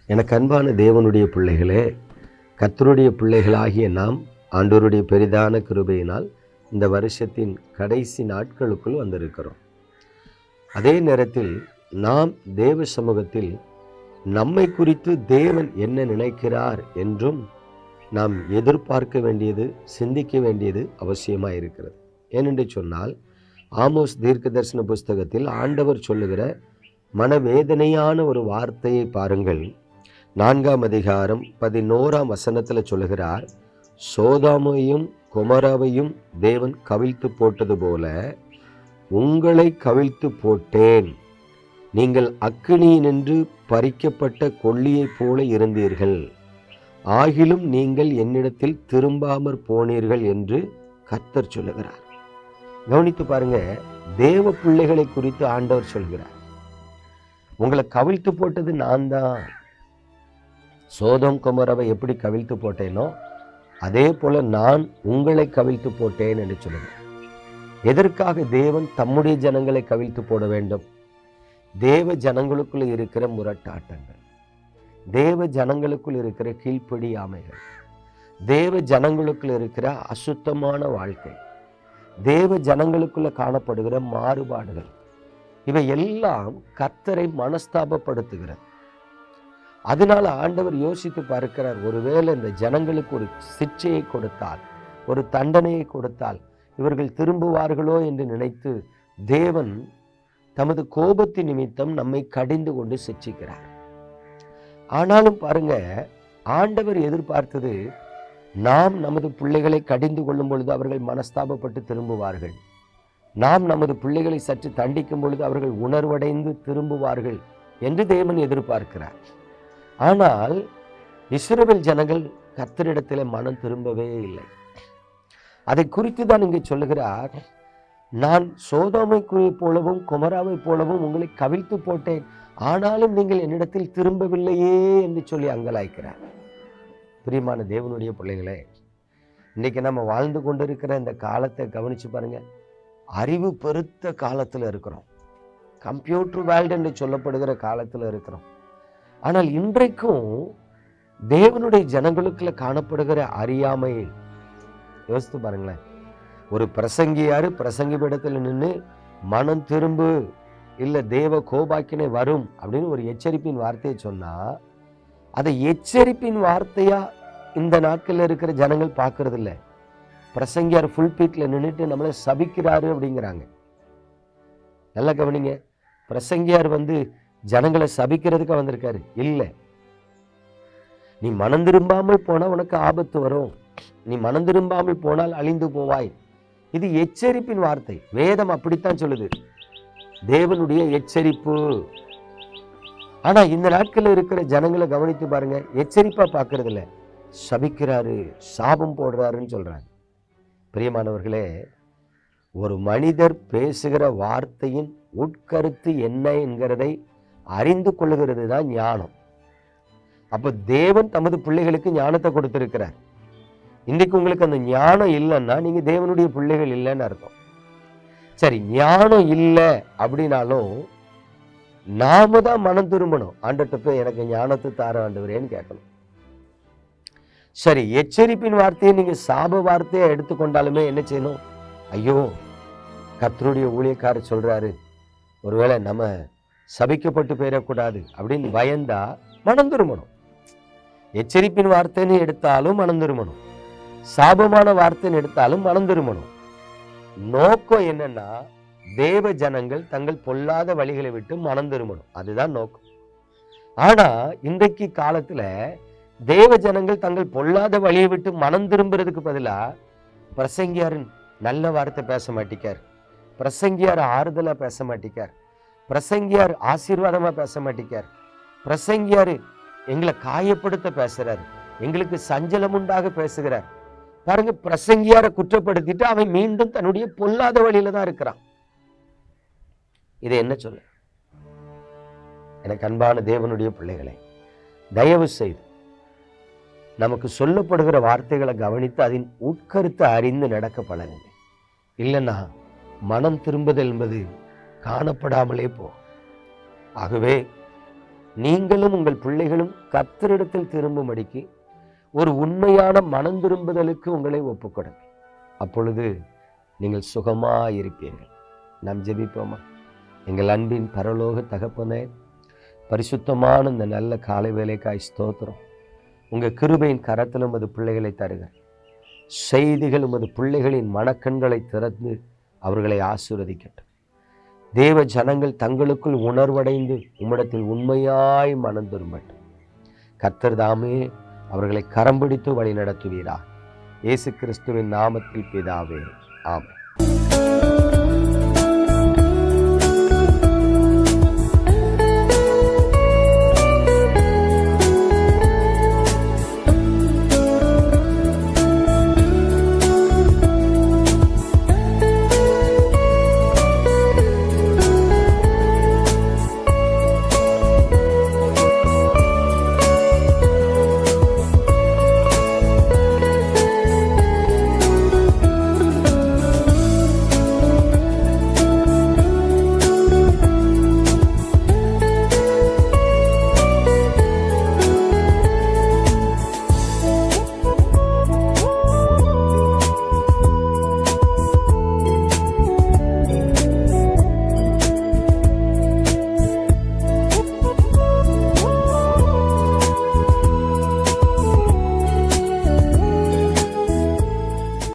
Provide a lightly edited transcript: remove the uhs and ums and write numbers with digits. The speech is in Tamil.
எனக்கு அன்பான தேவனுடைய பிள்ளைகளே, கர்த்தருடைய பிள்ளைகளாகிய நாம் ஆண்டவருடைய பெரிதான கிருபையினால் இந்த வருஷத்தின் கடைசி நாட்களுக்குள் வந்திருக்கிறோம். அதே நேரத்தில் நாம் தேவ சமூகத்தில் நம்மை குறித்து தேவன் என்ன நினைக்கிறார் என்றும் நாம் எதிர்பார்க்க வேண்டியது, சிந்திக்க வேண்டியது அவசியமாக இருக்கிறது. ஏனென்று சொன்னால், ஆமோஸ் தீர்க்க தரிசன புஸ்தகத்தில் ஆண்டவர் சொல்லுகிற மனவேதனையான ஒரு வார்த்தையை பாருங்கள். 4ஆம் அதிகாரம் 11ஆம் வசனத்தில் சொல்லுகிறார், சோதோமையும் கொமோராவையும் தேவன் கவிழ்த்து போட்டது போல உங்களை கவிழ்த்து போட்டேன். நீங்கள் அக்கினியினின்று பறிக்கப்பட்ட கொள்ளியைப் போல இருந்தீர்கள், ஆகிலும் நீங்கள் என்னிடத்தில் திரும்பாமற் போனீர்கள் என்று கர்த்தர் சொல்லுகிறார். கவனித்து பாருங்க, தேவ பிள்ளைகளை குறித்து ஆண்டவர் சொல்கிறார், உங்களை கவிழ்த்து போட்டது நான் தான். சோதோம் கொமோராவை எப்படி கவிழ்த்து போட்டேனோ அதே போல நான் உங்களை கவிழ்த்து போட்டேன் என்று சொல்லுகிறார். எதற்காக தேவன் தம்முடைய ஜனங்களை கவிழ்த்து போட வேண்டும்? தேவ ஜனங்களுக்குள்ள இருக்கிற முரட்டாட்டங்கள், தேவ ஜனங்களுக்குள் இருக்கிற கீழ்ப்படியாமைகள், தேவ ஜனங்களுக்குள்ள இருக்கிற அசுத்தமான வாழ்க்கை, தேவ ஜனங்களுக்குள்ள காணப்படுகிற மாறுபாடுகள், இவை எல்லாம் கர்த்தரை மனஸ்தாபப்படுத்துகிறது. அதனால ஆண்டவர் யோசித்து பார்க்கிறார், ஒருவேளை இந்த ஜனங்களுக்கு ஒரு சிட்சையை கொடுத்தால், ஒரு தண்டனையை கொடுத்தால் இவர்கள் திரும்புவார்களோ என்று நினைத்து தேவன் தமது கோபத்தின் நிமித்தம் நம்மை கடிந்து கொண்டு சிட்சிக்கிறார். ஆனாலும் பாருங்க, ஆண்டவர் எதிர்பார்த்தது, நாம் நமது பிள்ளைகளை கடிந்து கொள்ளும் பொழுது அவர்கள் மனஸ்தாபப்பட்டு திரும்புவார்கள், நாம் நமது பிள்ளைகளை சற்று தண்டிக்கும் பொழுது அவர்கள் உணர்வடைந்து திரும்புவார்கள் என்று தேவன் எதிர்பார்க்கிறார். ஆனால் இஸ்ரவேல் ஜனங்கள் கர்த்தரிடத்தில் மனம் திரும்பவே இல்லை. அதை குறித்து தான் இங்கே சொல்லுகிறார், நான் சோதோமை போலவும் கொமோராவை போலவும் உங்களை கவிழ்த்து போட்டேன், ஆனாலும் நீங்கள் என்னிடத்தில் திரும்பவில்லையே என்று சொல்லி அங்கலாய்க்கிறார். பிரியமான தேவனுடைய பிள்ளைகளே, இன்னைக்கு நம்ம வாழ்ந்து கொண்டிருக்கிற இந்த காலத்தை கவனிச்சு பாருங்க. அறிவு பெருத்த காலத்தில் இருக்கிறோம், கம்ப்யூட்டர் வேர்ல்டு என்று சொல்லப்படுகிற காலத்தில் இருக்கிறோம். ஆனால் இன்றைக்கும் தேவனுடைய ஜனங்களுக்குள்ள காணப்படுகிற அறியாமையை யோசித்து பாருங்களேன். ஒரு பிரசங்கியாரு பிரசங்கி பீடத்தில் நின்று மனம் திரும்பு, இல்லை தேவ கோபாக்கினை வரும் அப்படின்னு ஒரு எச்சரிப்பின் வார்த்தையை சொன்னா, அதை எச்சரிப்பின் வார்த்தையா இந்த நாட்களில் இருக்கிற ஜனங்கள் பார்க்கறது இல்லை. பிரசங்கியார் ஃபுல் பீட்ல நின்றுட்டு நம்மளை சபிக்கிறாரு அப்படிங்கிறாங்க. நல்லா கவனிங்க, பிரசங்கியார் ஜனங்களை சபிக்கிறதுக்கு வந்திருக்காரு இல்லை. நீ மனம் திரும்பாமல் போனா உனக்கு ஆபத்து வரும், நீ மனம் திரும்பாமல் போனால் அழிந்து போவாய். இது எச்சரிப்பின் வார்த்தை. வேதம் அப்படித்தான் சொல்லுது, தேவனுடைய எச்சரிப்பு. ஆனா இந்த நாட்களில் இருக்கிற ஜனங்களை கவனித்து பாருங்க, எச்சரிப்பா பார்க்கறது இல்லை, சபிக்கிறாரு, சாபம் போடுறாருன்னு சொல்றாங்க. பிரியமானவர்களே, ஒரு மனிதர் பேசுகிற வார்த்தையின் உட்கருத்து என்ன என்கிறதை அறிந்து கொள்ளுகிறது தான் ஞானம். அப்ப தேவன் தமது பிள்ளைகளுக்கு ஞானத்தை கொடுத்திருக்கிறார். இன்னைக்கு உங்களுக்கு அந்த ஞானம் இல்லைன்னா நீங்க தேவனுடைய பிள்ளைகள் இல்லைன்னு அர்த்தம். சரி, ஞானம் இல்லை அப்படின்னாலும் நாம தான் மனம் திரும்பணும். ஆண்டவர்ட்ட போய் எனக்கு ஞானத்தை தார ஆண்டவரேன்னு கேட்கணும். சரி, எச்சரிப்பின் வார்த்தையை நீங்க சாப வார்த்தையை எடுத்துக்கொண்டாலுமே என்ன செய்யணும்? ஐயோ, கர்த்தருடைய ஊழியக்காரர் சொல்றாரு, ஒருவேளை நம்ம சபிக்கப்பட்டு போயிடக்கூடாது அப்படின்னு பயந்தா மனம் திரும்பணும். எச்சரிப்பின் வார்த்தைன்னு எடுத்தாலும் மனம் திரும்பணும், சாபமான வார்த்தைன்னு எடுத்தாலும் மனம் திரும்பணும். நோக்கம் என்னன்னா, தேவ ஜனங்கள் தங்கள் பொல்லாத வழிகளை விட்டு மனம் திரும்பணும், அதுதான் நோக்கம். ஆனா இன்றைக்கு காலத்துல தேவ ஜனங்கள் தங்கள் பொல்லாத வழியை விட்டு மனம் திரும்புறதுக்கு பதிலா பிரசங்கியார் நல்ல வார்த்தை பேச மாட்டிக்கார், பிரசங்கியார் ஆறுதலா பேச மாட்டிக்கார், பிரசங்கியார் ஆசீர்வாதமா பேச மாட்டிக்கார், பிரசங்கியார் எங்களை காயப்படுத்த பேசுறாரு, எங்களுக்கு சஞ்சலம் உண்டாக பேசுகிறார். பாருங்க, பிரசங்கியாரை குற்றப்படுத்திட்டு அவன் மீண்டும் தன்னுடைய பொல்லாத வழியில தான் இருக்கிறான். இதை என்ன சொல்ல? எனக்கு அன்பான தேவனுடைய பிள்ளைகளை, தயவு செய்து நமக்கு சொல்லப்படுகிற வார்த்தைகளை கவனித்து அதன் உட்கருத்தை அறிந்து நடக்க பழகுங்க. இல்லைன்னா மனம் திரும்புதல் என்பது காணப்படாமலே போ. ஆகவே நீங்களும் உங்கள் பிள்ளைகளும் கர்த்தரிடத்தில் திரும்பும்படிக்கு ஒரு உண்மையான மனம் திரும்புதலுக்கு உங்களை ஒப்புக்கொடுங்க. அப்பொழுது நீங்கள் சுகமாயிருப்பீர்கள். நாம் ஜெபிப்போமா? எங்கள் அன்பின் பரலோக தகப்பனே, பரிசுத்தமான இந்த நல்ல காலை வேலைக்காய் ஸ்தோத்திரம். உங்கள் கிருபையின் கரத்தில் உமது பிள்ளைகளை தருக. செய்திகள் உமது பிள்ளைகளின் மனக்கண்களை திறந்து அவர்களை ஆசீர்வதிக்கட்டும். தேவ ஜனங்கள் தங்களுக்குள் உணர்வடைந்து உம்மிடத்தில் உண்மையாய் மனம் திரும்பட்டும். கர்த்தர் தாமே அவர்களை கரம் பிடித்து வழி நடத்துவீராக. இயேசு கிறிஸ்துவின் நாமத்தில் பிதாவே, ஆமென்.